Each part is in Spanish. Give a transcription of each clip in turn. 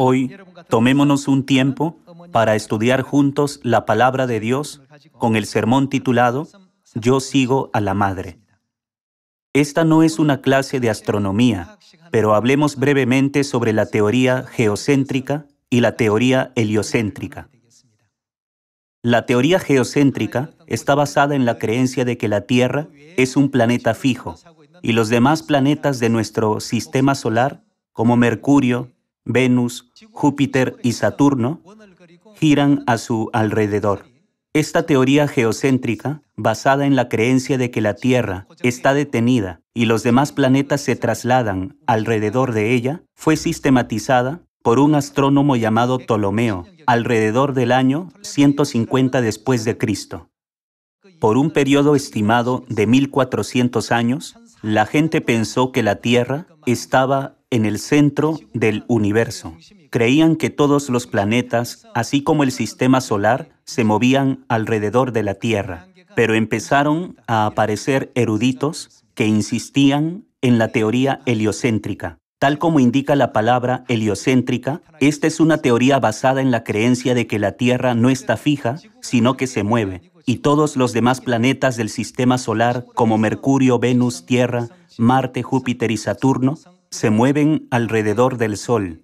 Hoy, tomémonos un tiempo para estudiar juntos la palabra de Dios con el sermón titulado Yo sigo a la Madre. Esta no es una clase de astronomía, pero hablemos brevemente sobre la teoría geocéntrica y la teoría heliocéntrica. La teoría geocéntrica está basada en la creencia de que la Tierra es un planeta fijo y los demás planetas de nuestro sistema solar, como Mercurio, Venus, Júpiter y Saturno, giran a su alrededor. Esta teoría geocéntrica, basada en la creencia de que la Tierra está detenida y los demás planetas se trasladan alrededor de ella, fue sistematizada por un astrónomo llamado Ptolomeo, alrededor del año 150 después de Cristo. Por un periodo estimado de 1400 años, la gente pensó que la Tierra estaba en el centro del universo. Creían que todos los planetas, así como el sistema solar, se movían alrededor de la Tierra, pero empezaron a aparecer eruditos que insistían en la teoría heliocéntrica. Tal como indica la palabra heliocéntrica, esta es una teoría basada en la creencia de que la Tierra no está fija, sino que se mueve, y todos los demás planetas del sistema solar, como Mercurio, Venus, Tierra, Marte, Júpiter y Saturno, se mueven alrededor del Sol,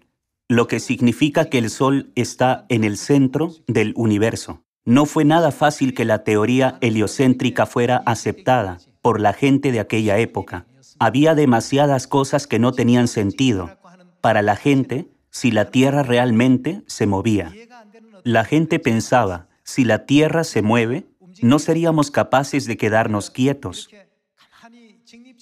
lo que significa que el Sol está en el centro del universo. No fue nada fácil que la teoría heliocéntrica fuera aceptada por la gente de aquella época. Había demasiadas cosas que no tenían sentido para la gente si la Tierra realmente se movía. La gente pensaba, si la Tierra se mueve, no seríamos capaces de quedarnos quietos.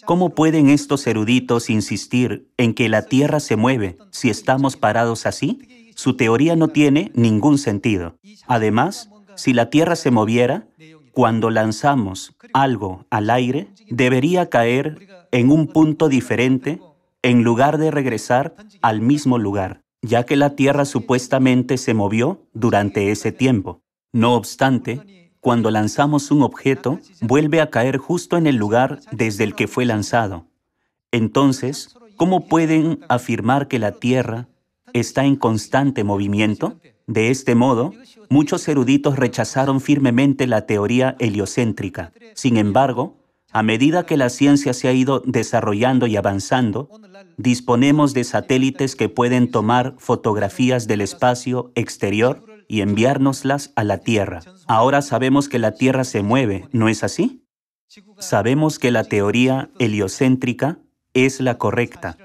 ¿Cómo pueden estos eruditos insistir en que la Tierra se mueve si estamos parados así? Su teoría no tiene ningún sentido. Además, si la Tierra se moviera, cuando lanzamos algo al aire, debería caer en un punto diferente en lugar de regresar al mismo lugar, ya que la Tierra supuestamente se movió durante ese tiempo. No obstante, cuando lanzamos un objeto, vuelve a caer justo en el lugar desde el que fue lanzado. Entonces, ¿cómo pueden afirmar que la Tierra está en constante movimiento? De este modo, muchos eruditos rechazaron firmemente la teoría heliocéntrica. Sin embargo, a medida que la ciencia se ha ido desarrollando y avanzando, disponemos de satélites que pueden tomar fotografías del espacio exterior y enviárnoslas a la Tierra. Ahora sabemos que la Tierra se mueve, ¿no es así? Sabemos que la teoría heliocéntrica es la correcta.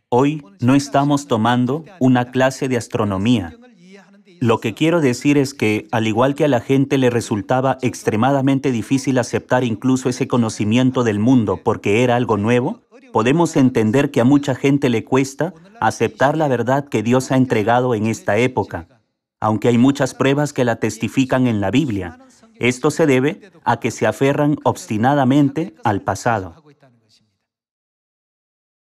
Hoy no estamos tomando una clase de astronomía. Lo que quiero decir es que, al igual que a la gente le resultaba extremadamente difícil aceptar incluso ese conocimiento del mundo porque era algo nuevo, podemos entender que a mucha gente le cuesta aceptar la verdad que Dios ha entregado en esta época, aunque hay muchas pruebas que la testifican en la Biblia. Esto se debe a que se aferran obstinadamente al pasado.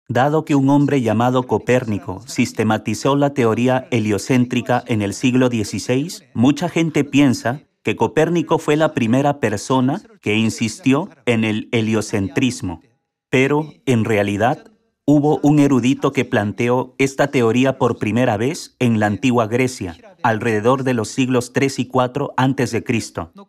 Dado que un hombre llamado Copérnico sistematizó la teoría heliocéntrica en el siglo XVI, mucha gente piensa que Copérnico fue la primera persona que insistió en el heliocentrismo. Pero, en realidad, hubo un erudito que planteó esta teoría por primera vez en la antigua Grecia, alrededor de los siglos III y IV a.C.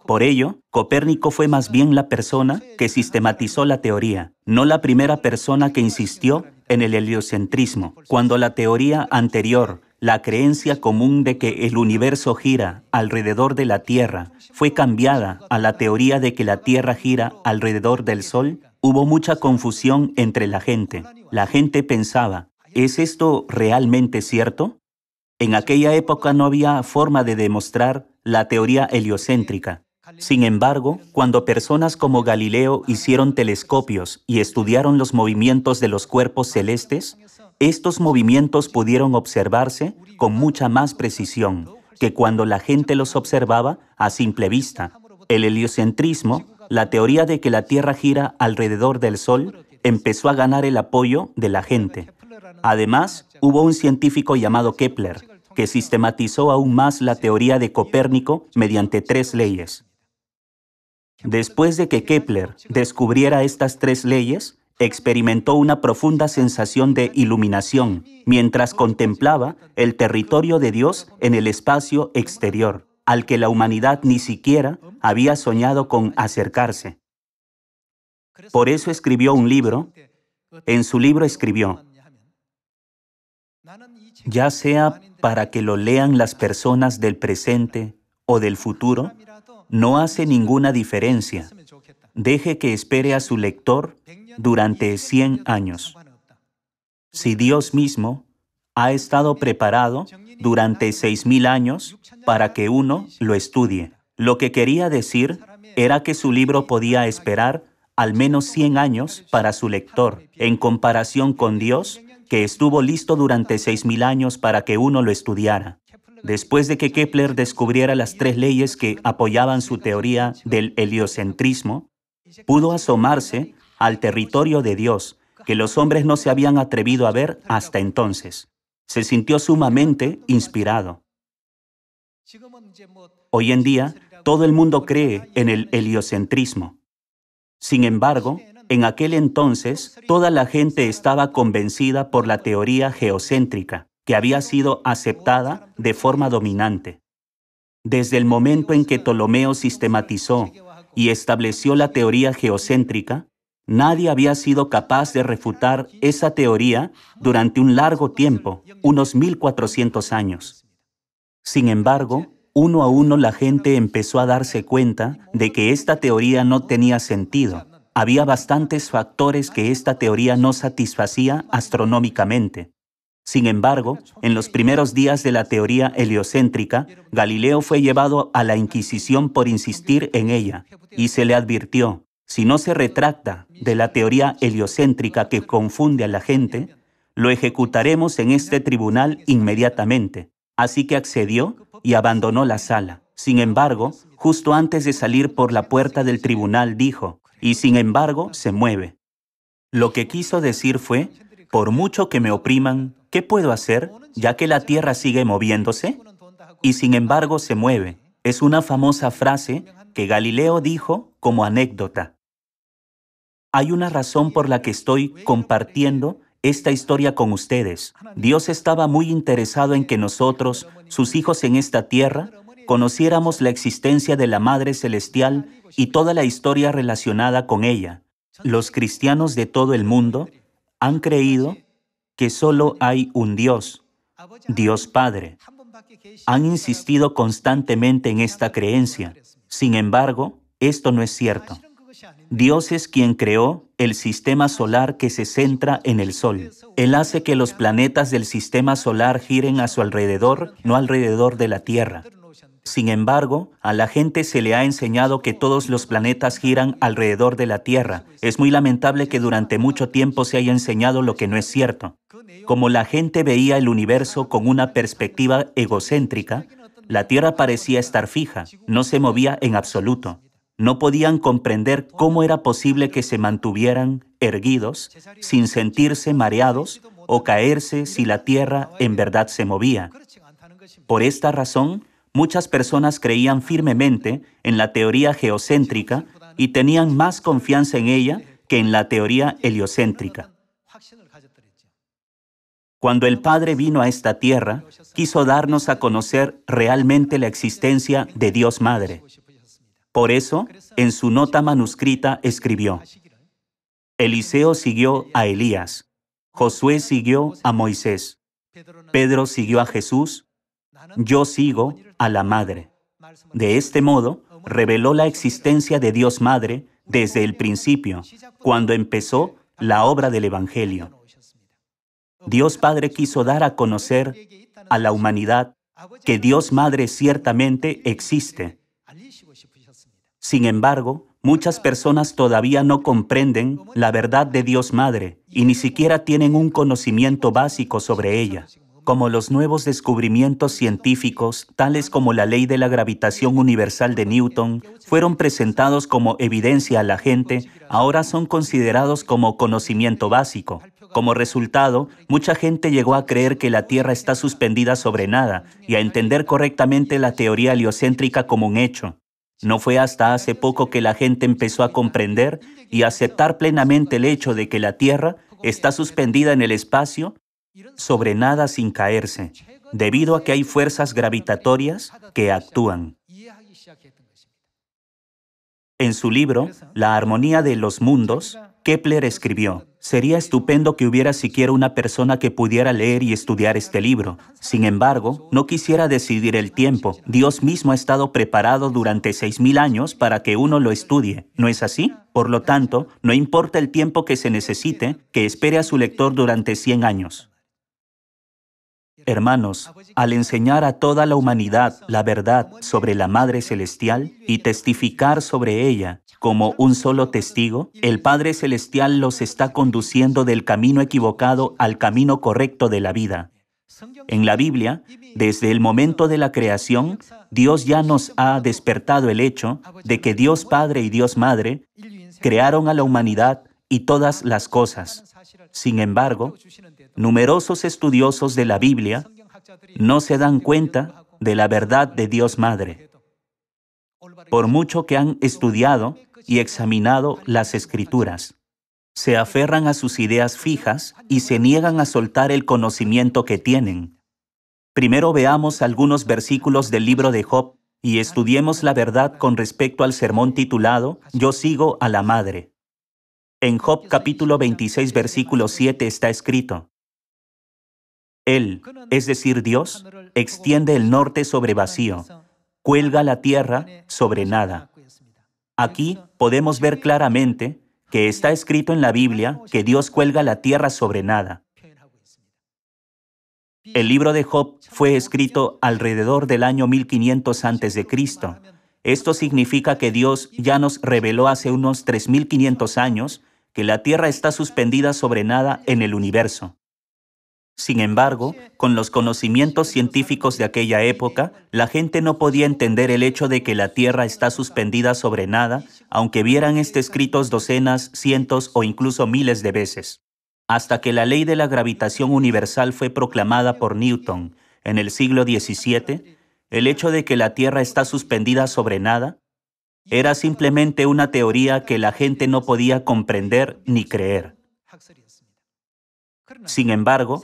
Por ello, Copérnico fue más bien la persona que sistematizó la teoría, no la primera persona que insistió en el heliocentrismo. Cuando la teoría anterior, la creencia común de que el universo gira alrededor de la Tierra, fue cambiada a la teoría de que la Tierra gira alrededor del Sol, hubo mucha confusión entre la gente. La gente pensaba, ¿es esto realmente cierto? En aquella época no había forma de demostrar la teoría heliocéntrica. Sin embargo, cuando personas como Galileo hicieron telescopios y estudiaron los movimientos de los cuerpos celestes, estos movimientos pudieron observarse con mucha más precisión que cuando la gente los observaba a simple vista. El heliocentrismo, la teoría de que la Tierra gira alrededor del Sol, empezó a ganar el apoyo de la gente. Además, hubo un científico llamado Kepler, que sistematizó aún más la teoría de Copérnico mediante 3 leyes. Después de que Kepler descubriera estas 3 leyes, experimentó una profunda sensación de iluminación mientras contemplaba el territorio de Dios en el espacio exterior, al que la humanidad ni siquiera había soñado con acercarse. Por eso escribió un libro. En su libro escribió: ya sea para que lo lean las personas del presente o del futuro, no hace ninguna diferencia. Deje que espere a su lector durante 100 años. Si Dios mismo ha estado preparado durante 6.000 años para que uno lo estudie. Lo que quería decir era que su libro podía esperar al menos 100 años para su lector, en comparación con Dios, que estuvo listo durante 6.000 años para que uno lo estudiara. Después de que Kepler descubriera las 3 leyes que apoyaban su teoría del heliocentrismo, pudo asomarse al territorio de Dios, que los hombres no se habían atrevido a ver hasta entonces. Se sintió sumamente inspirado. Hoy en día, todo el mundo cree en el heliocentrismo. Sin embargo, en aquel entonces, toda la gente estaba convencida por la teoría geocéntrica, que había sido aceptada de forma dominante. Desde el momento en que Ptolomeo sistematizó y estableció la teoría geocéntrica, nadie había sido capaz de refutar esa teoría durante un largo tiempo, unos 1400 años. Sin embargo, uno a uno la gente empezó a darse cuenta de que esta teoría no tenía sentido. Había bastantes factores que esta teoría no satisfacía astronómicamente. Sin embargo, en los primeros días de la teoría heliocéntrica, Galileo fue llevado a la Inquisición por insistir en ella, y se le advirtió: si no se retracta de la teoría heliocéntrica que confunde a la gente, lo ejecutaremos en este tribunal inmediatamente. Así que accedió y abandonó la sala. Sin embargo, justo antes de salir por la puerta del tribunal dijo: y sin embargo se mueve. Lo que quiso decir fue: por mucho que me opriman, ¿qué puedo hacer, ya que la tierra sigue moviéndose? Y sin embargo se mueve. Es una famosa frase que Galileo dijo como anécdota. Hay una razón por la que estoy compartiendo esta historia con ustedes. Dios estaba muy interesado en que nosotros, sus hijos en esta tierra, conociéramos la existencia de la Madre Celestial y toda la historia relacionada con ella. Los cristianos de todo el mundo han creído que solo hay un Dios, Dios Padre. Han insistido constantemente en esta creencia. Sin embargo, esto no es cierto. Dios es quien creó el sistema solar que se centra en el Sol. Él hace que los planetas del sistema solar giren a su alrededor, no alrededor de la Tierra. Sin embargo, a la gente se le ha enseñado que todos los planetas giran alrededor de la Tierra. Es muy lamentable que durante mucho tiempo se haya enseñado lo que no es cierto. Como la gente veía el universo con una perspectiva egocéntrica, la Tierra parecía estar fija, no se movía en absoluto. No podían comprender cómo era posible que se mantuvieran erguidos sin sentirse mareados o caerse si la Tierra en verdad se movía. Por esta razón, muchas personas creían firmemente en la teoría geocéntrica y tenían más confianza en ella que en la teoría heliocéntrica. Cuando el Padre vino a esta tierra, quiso darnos a conocer realmente la existencia de Dios Madre. Por eso, en su nota manuscrita escribió: Eliseo siguió a Elías, Josué siguió a Moisés, Pedro siguió a Jesús, yo sigo a la Madre. De este modo, reveló la existencia de Dios Madre desde el principio, cuando empezó la obra del Evangelio. Dios Padre quiso dar a conocer a la humanidad que Dios Madre ciertamente existe. Sin embargo, muchas personas todavía no comprenden la verdad de Dios Madre y ni siquiera tienen un conocimiento básico sobre ella. Como los nuevos descubrimientos científicos, tales como la ley de la gravitación universal de Newton, fueron presentados como evidencia a la gente, ahora son considerados como conocimiento básico. Como resultado, mucha gente llegó a creer que la Tierra está suspendida sobre nada y a entender correctamente la teoría heliocéntrica como un hecho. No fue hasta hace poco que la gente empezó a comprender y aceptar plenamente el hecho de que la Tierra está suspendida en el espacio sobre nada sin caerse, debido a que hay fuerzas gravitatorias que actúan. En su libro, La armonía de los mundos, Kepler escribió: sería estupendo que hubiera siquiera una persona que pudiera leer y estudiar este libro. Sin embargo, no quisiera decidir el tiempo. Dios mismo ha estado preparado durante 6.000 años para que uno lo estudie. ¿No es así? Por lo tanto, no importa el tiempo que se necesite, que espere a su lector durante 100 años. Hermanos, al enseñar a toda la humanidad la verdad sobre la Madre Celestial y testificar sobre ella como un solo testigo, el Padre Celestial los está conduciendo del camino equivocado al camino correcto de la vida. En la Biblia, desde el momento de la creación, Dios ya nos ha despertado el hecho de que Dios Padre y Dios Madre crearon a la humanidad y todas las cosas. Sin embargo, numerosos estudiosos de la Biblia no se dan cuenta de la verdad de Dios Madre. Por mucho que han estudiado y examinado las Escrituras, se aferran a sus ideas fijas y se niegan a soltar el conocimiento que tienen. Primero veamos algunos versículos del libro de Job y estudiemos la verdad con respecto al sermón titulado Yo sigo a la Madre. En Job capítulo 26, versículo 7 está escrito: Él, es decir, Dios, extiende el norte sobre vacío, cuelga la tierra sobre nada. Aquí podemos ver claramente que está escrito en la Biblia que Dios cuelga la tierra sobre nada. El libro de Job fue escrito alrededor del año 1500 a.C. Esto significa que Dios ya nos reveló hace unos 3500 años que la Tierra está suspendida sobre nada en el universo. Sin embargo, con los conocimientos científicos de aquella época, la gente no podía entender el hecho de que la Tierra está suspendida sobre nada, aunque vieran escritos docenas, cientos o incluso miles de veces. Hasta que la ley de la gravitación universal fue proclamada por Newton en el siglo XVII, el hecho de que la Tierra está suspendida sobre nada era simplemente una teoría que la gente no podía comprender ni creer. Sin embargo,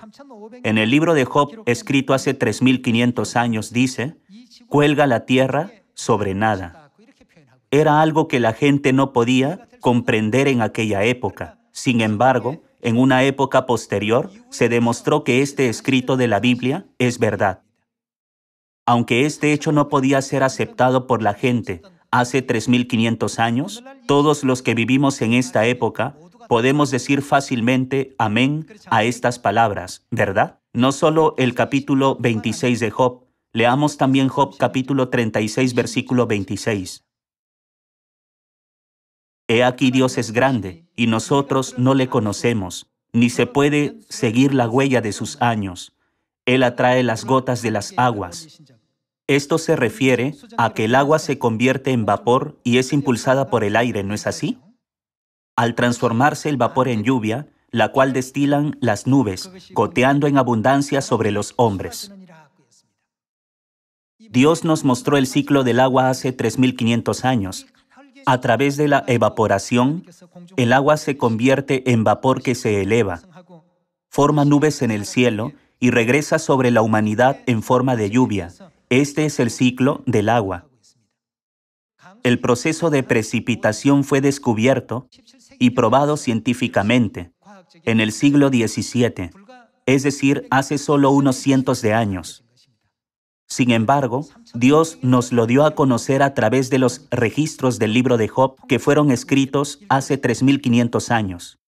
en el libro de Job, escrito hace 3500 años, dice: cuelga la tierra sobre nada. Era algo que la gente no podía comprender en aquella época. Sin embargo, en una época posterior, se demostró que este escrito de la Biblia es verdad. Aunque este hecho no podía ser aceptado por la gente hace 3500 años, todos los que vivimos en esta época podemos decir fácilmente amén a estas palabras, ¿verdad? No solo el capítulo 26 de Job, leamos también Job capítulo 36, versículo 26. He aquí Dios es grande, y nosotros no le conocemos, ni se puede seguir la huella de sus años. Él atrae las gotas de las aguas. Esto se refiere a que el agua se convierte en vapor y es impulsada por el aire, ¿no es así? Al transformarse el vapor en lluvia, la cual destilan las nubes, goteando en abundancia sobre los hombres. Dios nos mostró el ciclo del agua hace 3500 años. A través de la evaporación, el agua se convierte en vapor que se eleva, forma nubes en el cielo y regresa sobre la humanidad en forma de lluvia. Este es el ciclo del agua. El proceso de precipitación fue descubierto y probado científicamente en el siglo XVII, es decir, hace solo unos cientos de años. Sin embargo, Dios nos lo dio a conocer a través de los registros del libro de Job que fueron escritos hace 3500 años.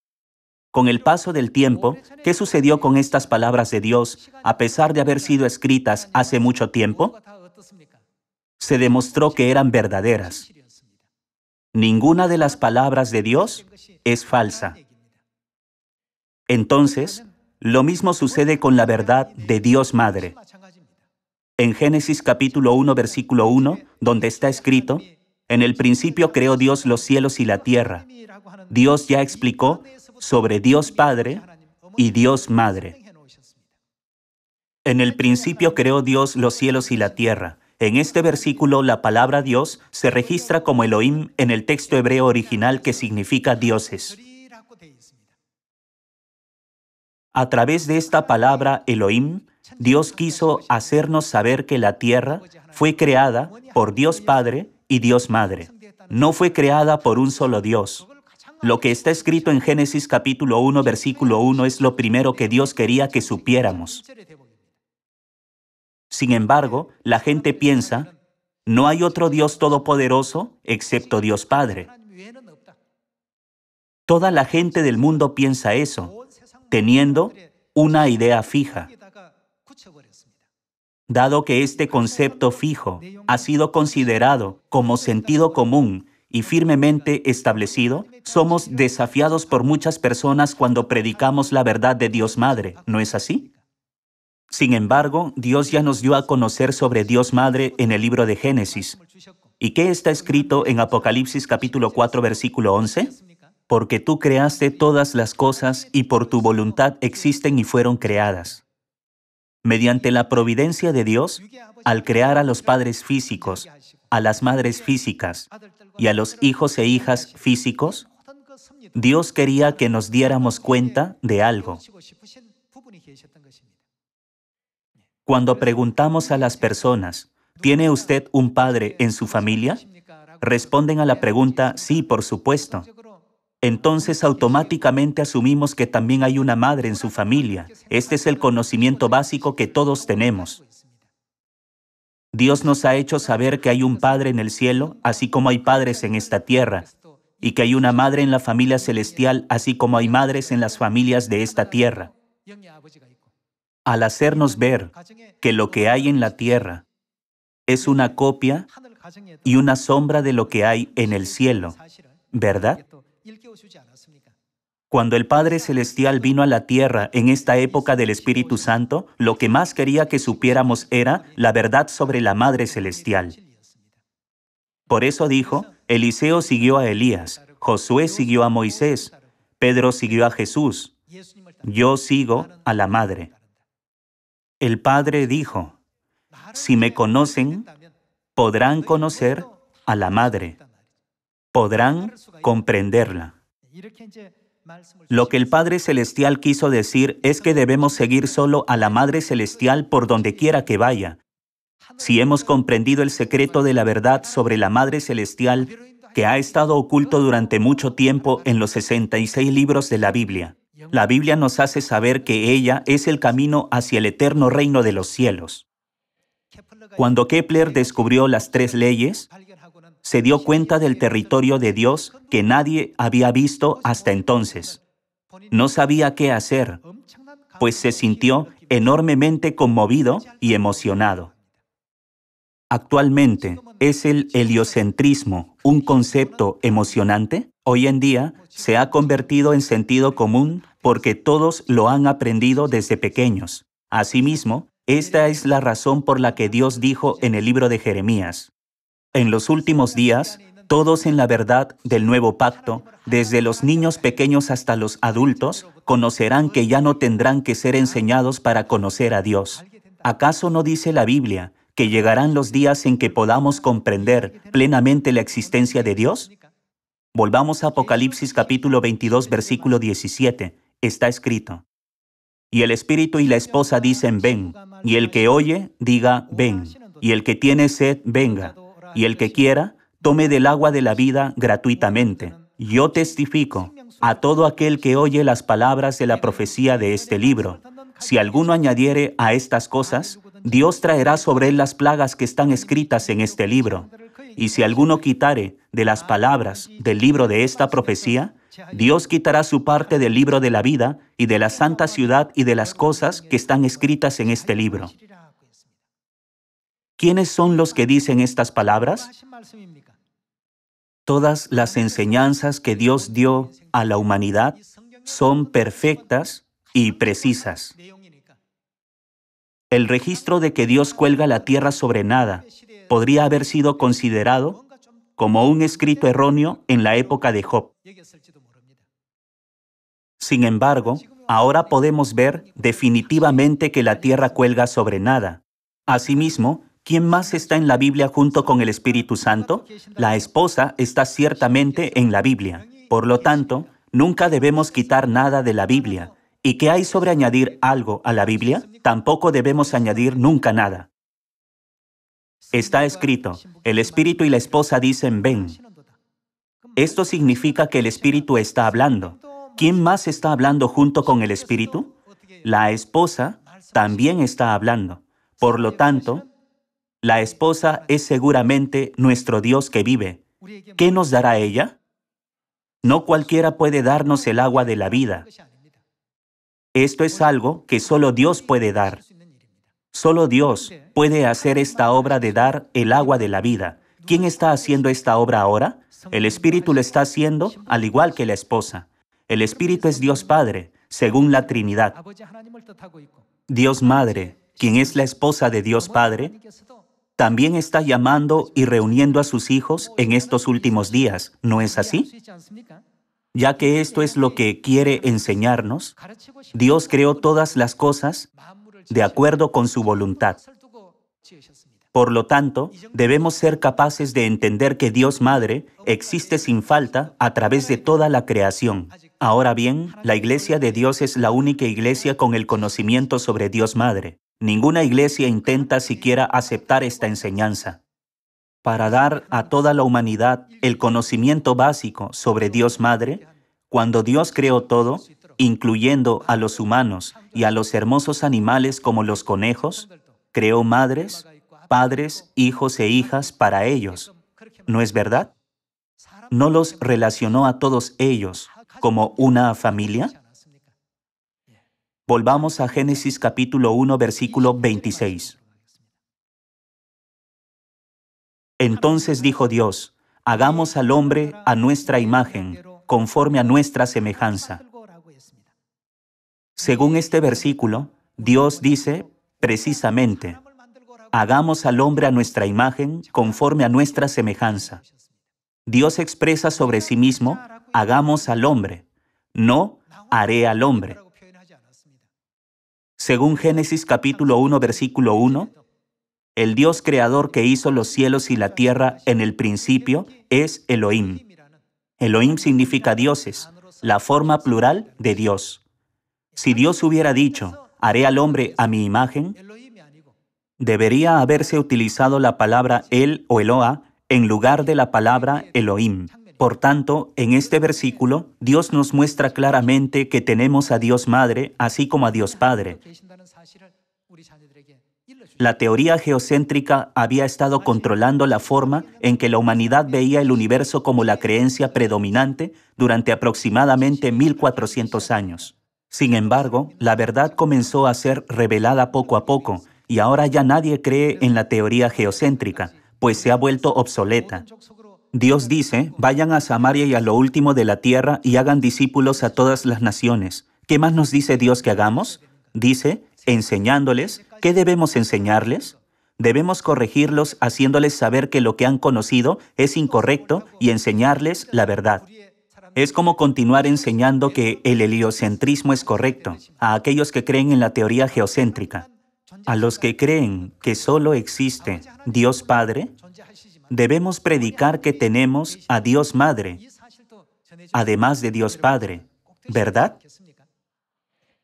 Con el paso del tiempo, ¿qué sucedió con estas palabras de Dios a pesar de haber sido escritas hace mucho tiempo? Se demostró que eran verdaderas. Ninguna de las palabras de Dios es falsa. Entonces, lo mismo sucede con la verdad de Dios Madre. En Génesis capítulo 1, versículo 1, donde está escrito: en el principio creó Dios los cielos y la tierra. Dios ya explicó sobre Dios Padre y Dios Madre. En el principio creó Dios los cielos y la tierra. En este versículo, la palabra Dios se registra como Elohim en el texto hebreo original, que significa dioses. A través de esta palabra Elohim, Dios quiso hacernos saber que la tierra fue creada por Dios Padre y Dios Madre. No fue creada por un solo Dios. Lo que está escrito en Génesis capítulo 1, versículo 1 es lo primero que Dios quería que supiéramos. Sin embargo, la gente piensa, no hay otro Dios todopoderoso excepto Dios Padre. Toda la gente del mundo piensa eso, teniendo una idea fija. Dado que este concepto fijo ha sido considerado como sentido común y firmemente establecido, somos desafiados por muchas personas cuando predicamos la verdad de Dios Madre, ¿no es así? Sin embargo, Dios ya nos dio a conocer sobre Dios Madre en el libro de Génesis. ¿Y qué está escrito en Apocalipsis capítulo 4, versículo 11? Porque tú creaste todas las cosas y por tu voluntad existen y fueron creadas. Mediante la providencia de Dios, al crear a los padres físicos, a las madres físicas y a los hijos e hijas físicos, Dios quería que nos diéramos cuenta de algo. Cuando preguntamos a las personas, ¿tiene usted un padre en su familia? Responden a la pregunta, sí, por supuesto. Entonces automáticamente asumimos que también hay una madre en su familia. Este es el conocimiento básico que todos tenemos. Dios nos ha hecho saber que hay un Padre en el cielo, así como hay padres en esta tierra, y que hay una madre en la familia celestial, así como hay madres en las familias de esta tierra. Al hacernos ver que lo que hay en la tierra es una copia y una sombra de lo que hay en el cielo, ¿verdad? Cuando el Padre Celestial vino a la tierra en esta época del Espíritu Santo, lo que más quería que supiéramos era la verdad sobre la Madre Celestial. Por eso dijo, Eliseo siguió a Elías, Josué siguió a Moisés, Pedro siguió a Jesús, yo sigo a la Madre. El Padre dijo, si me conocen, podrán conocer a la Madre, podrán comprenderla. Lo que el Padre Celestial quiso decir es que debemos seguir solo a la Madre Celestial por donde quiera que vaya. Si hemos comprendido el secreto de la verdad sobre la Madre Celestial, que ha estado oculto durante mucho tiempo en los 66 libros de la Biblia nos hace saber que ella es el camino hacia el eterno reino de los cielos. Cuando Kepler descubrió las 3 leyes, se dio cuenta del territorio de Dios que nadie había visto hasta entonces. No sabía qué hacer, pues se sintió enormemente conmovido y emocionado. Actualmente, ¿es el heliocentrismo un concepto emocionante? Hoy en día se ha convertido en sentido común porque todos lo han aprendido desde pequeños. Asimismo, esta es la razón por la que Dios dijo en el libro de Jeremías, en los últimos días, todos en la verdad del nuevo pacto, desde los niños pequeños hasta los adultos, conocerán que ya no tendrán que ser enseñados para conocer a Dios. ¿Acaso no dice la Biblia que llegarán los días en que podamos comprender plenamente la existencia de Dios? Volvamos a Apocalipsis capítulo 22, versículo 17. Está escrito, y el Espíritu y la esposa dicen, ven, y el que oye, diga, ven, y el que tiene sed, venga, y el que quiera, tome del agua de la vida gratuitamente. Yo testifico a todo aquel que oye las palabras de la profecía de este libro. Si alguno añadiere a estas cosas, Dios traerá sobre él las plagas que están escritas en este libro. Y si alguno quitare de las palabras del libro de esta profecía, Dios quitará su parte del libro de la vida y de la santa ciudad y de las cosas que están escritas en este libro. ¿Quiénes son los que dicen estas palabras? Todas las enseñanzas que Dios dio a la humanidad son perfectas y precisas. El registro de que Dios cuelga la tierra sobre nada podría haber sido considerado como un escrito erróneo en la época de Job. Sin embargo, ahora podemos ver definitivamente que la tierra cuelga sobre nada. Asimismo, ¿Quién más está en la Biblia junto con el Espíritu Santo? La esposa está ciertamente en la Biblia. Por lo tanto, nunca debemos quitar nada de la Biblia. ¿Y qué hay sobre añadir algo a la Biblia? Tampoco debemos añadir nunca nada. Está escrito, el Espíritu y la esposa dicen, ven. Esto significa que el Espíritu está hablando. ¿Quién más está hablando junto con el Espíritu? La esposa también está hablando. Por lo tanto, la esposa es seguramente nuestro Dios que vive. ¿Qué nos dará ella? No cualquiera puede darnos el agua de la vida. Esto es algo que solo Dios puede dar. Solo Dios puede hacer esta obra de dar el agua de la vida. ¿Quién está haciendo esta obra ahora? El Espíritu lo está haciendo, al igual que la esposa. El Espíritu es Dios Padre, según la Trinidad. Dios Madre, quien es la esposa de Dios Padre, también está llamando y reuniendo a sus hijos en estos últimos días. ¿No es así? Ya que esto es lo que quiere enseñarnos, Dios creó todas las cosas de acuerdo con su voluntad. Por lo tanto, debemos ser capaces de entender que Dios Madre existe sin falta a través de toda la creación. Ahora bien, la Iglesia de Dios es la única iglesia con el conocimiento sobre Dios Madre. Ninguna iglesia intenta siquiera aceptar esta enseñanza. Para dar a toda la humanidad el conocimiento básico sobre Dios Madre, cuando Dios creó todo, incluyendo a los humanos y a los hermosos animales como los conejos, creó madres, padres, hijos e hijas para ellos. ¿No es verdad? ¿No los relacionó a todos ellos como una familia? Volvamos a Génesis capítulo 1, versículo 26. Entonces dijo Dios, hagamos al hombre a nuestra imagen, conforme a nuestra semejanza. Según este versículo, Dios dice precisamente, hagamos al hombre a nuestra imagen, conforme a nuestra semejanza. Dios expresa sobre sí mismo, hagamos al hombre, no haré al hombre. Según Génesis capítulo 1, versículo 1, el Dios creador que hizo los cielos y la tierra en el principio es Elohim. Elohim significa dioses, la forma plural de Dios. Si Dios hubiera dicho, haré al hombre a mi imagen, debería haberse utilizado la palabra El o Eloa en lugar de la palabra Elohim. Por tanto, en este versículo, Dios nos muestra claramente que tenemos a Dios Madre, así como a Dios Padre. La teoría geocéntrica había estado controlando la forma en que la humanidad veía el universo como la creencia predominante durante aproximadamente 1400 años. Sin embargo, la verdad comenzó a ser revelada poco a poco, y ahora ya nadie cree en la teoría geocéntrica, pues se ha vuelto obsoleta. Dios dice, vayan a Samaria y a lo último de la tierra y hagan discípulos a todas las naciones. ¿Qué más nos dice Dios que hagamos? Dice, enseñándoles. ¿Qué debemos enseñarles? Debemos corregirlos haciéndoles saber que lo que han conocido es incorrecto y enseñarles la verdad. Es como continuar enseñando que el heliocentrismo es correcto a aquellos que creen en la teoría geocéntrica. A los que creen que solo existe Dios Padre, debemos predicar que tenemos a Dios Madre, además de Dios Padre, ¿verdad?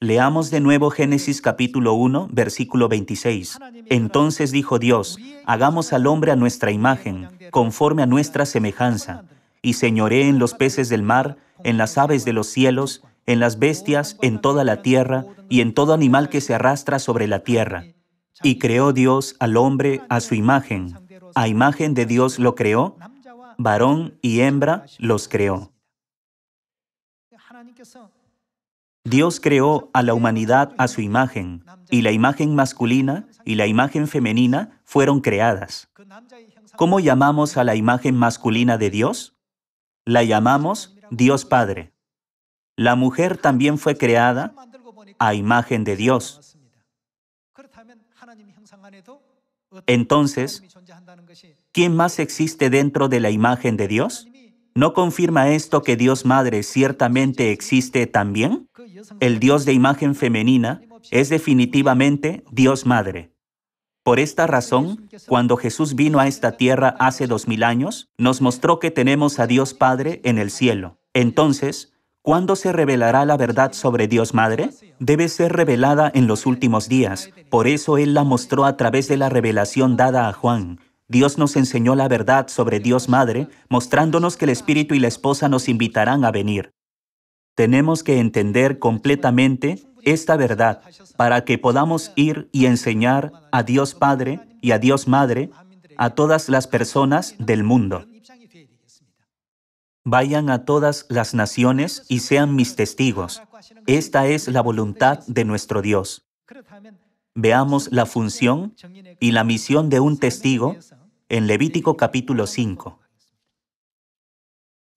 Leamos de nuevo Génesis capítulo 1, versículo 26. Entonces dijo Dios, hagamos al hombre a nuestra imagen, conforme a nuestra semejanza, y señoree en los peces del mar, en las aves de los cielos, en las bestias, en toda la tierra, y en todo animal que se arrastra sobre la tierra. Y creó Dios al hombre a su imagen. A imagen de Dios lo creó, varón y hembra los creó. Dios creó a la humanidad a su imagen, y la imagen masculina y la imagen femenina fueron creadas. ¿Cómo llamamos a la imagen masculina de Dios? La llamamos Dios Padre. La mujer también fue creada a imagen de Dios. Entonces, ¿quién más existe dentro de la imagen de Dios? ¿No confirma esto que Dios Madre ciertamente existe también? El Dios de imagen femenina es definitivamente Dios Madre. Por esta razón, cuando Jesús vino a esta tierra hace 2000 años, nos mostró que tenemos a Dios Padre en el cielo. Entonces, ¿cuándo se revelará la verdad sobre Dios Madre? Debe ser revelada en los últimos días. Por eso Él la mostró a través de la revelación dada a Juan. Dios nos enseñó la verdad sobre Dios Madre, mostrándonos que el Espíritu y la Esposa nos invitarán a venir. Tenemos que entender completamente esta verdad para que podamos ir y enseñar a Dios Padre y a Dios Madre a todas las personas del mundo. Vayan a todas las naciones y sean mis testigos. Esta es la voluntad de nuestro Dios. Veamos la función y la misión de un testigo en Levítico capítulo 5.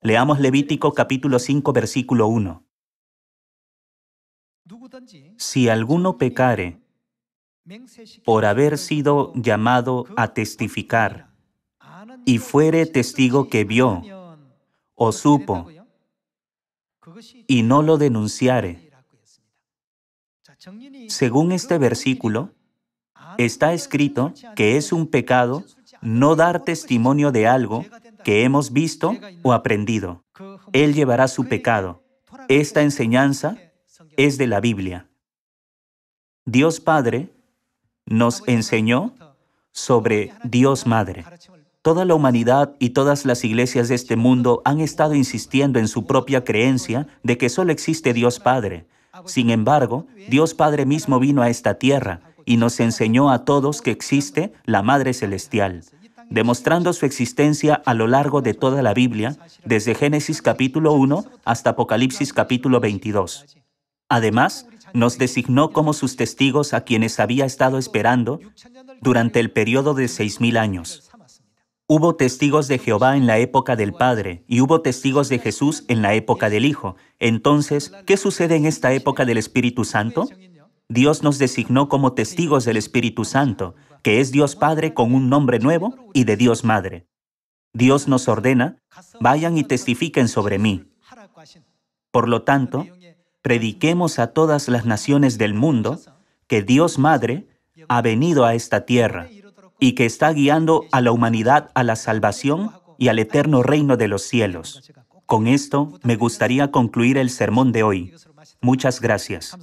Leamos Levítico capítulo 5, versículo 1. Si alguno pecare por haber sido llamado a testificar y fuere testigo que vio o supo y no lo denunciare, según este versículo, está escrito que es un pecado no dar testimonio de algo que hemos visto o aprendido. Él llevará su pecado. Esta enseñanza es de la Biblia. Dios Padre nos enseñó sobre Dios Madre. Toda la humanidad y todas las iglesias de este mundo han estado insistiendo en su propia creencia de que solo existe Dios Padre. Sin embargo, Dios Padre mismo vino a esta tierra y nos enseñó a todos que existe la Madre Celestial, demostrando su existencia a lo largo de toda la Biblia, desde Génesis capítulo 1 hasta Apocalipsis capítulo 22. Además, nos designó como sus testigos a quienes había estado esperando durante el periodo de 6000 años. Hubo testigos de Jehová en la época del Padre y hubo testigos de Jesús en la época del Hijo. Entonces, ¿qué sucede en esta época del Espíritu Santo? Dios nos designó como testigos del Espíritu Santo, que es Dios Padre con un nombre nuevo y de Dios Madre. Dios nos ordena, vayan y testifiquen sobre mí. Por lo tanto, prediquemos a todas las naciones del mundo que Dios Madre ha venido a esta tierra y que está guiando a la humanidad a la salvación y al eterno reino de los cielos. Con esto me gustaría concluir el sermón de hoy. Muchas gracias.